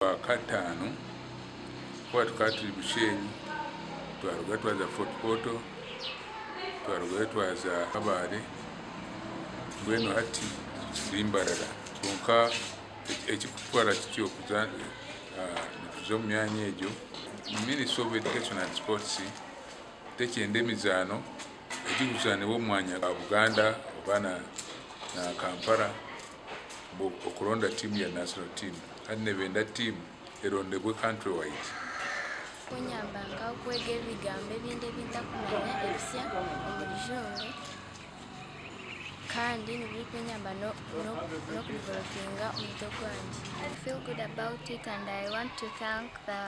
Wakatano kwa tukatiri Bushenyi twaruga twaza Fort Portal twaruga twaza Kabale mbwenu hati Mbarara konka ekikutwala kityo kuza mu myanya egyo Ministry of Education and Sports tekyenda emizaano egikuzaanibwa omwanya gwa Buganda oba na Kampala okulonda tiimu ya national team kandi nebenda tiimu erondebwe country wide. Kunyambanga okwega ebigambo ebindi ebintakumanya ebisya omu Rujungu kandi nibikunyamba n'okudevelopinga omutwe gwange. I feel good about it and I want to thank the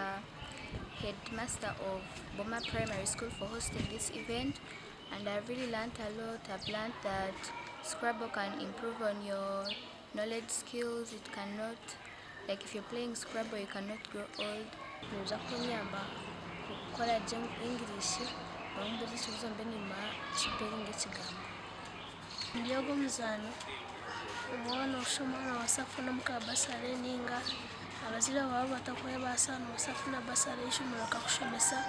headmaster of Boma Primary School for hosting this event, and I really learned a lot. I've learned that Scrabble can improve on your knowledge skills. It cannot, like if you're playing Scrabble, you cannot grow old. Niza kunyamba kukora jam English bambuze kibuzo mbe nyuma kiperinga ekigambo ndyogo Omuzaano omwana oshomana wasafuna mukabasare ninga abazira baba batakoye basana wasafuna basare ishomero kakushomesa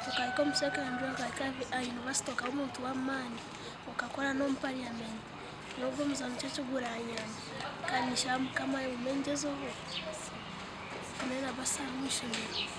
ukayiko mu secondary ukayika university ukamuntu w'amani ukakora no mu parliament ndyogo Omuzaano cyo guranyamba kandi shamu kama umengezo nena basara mwishomero.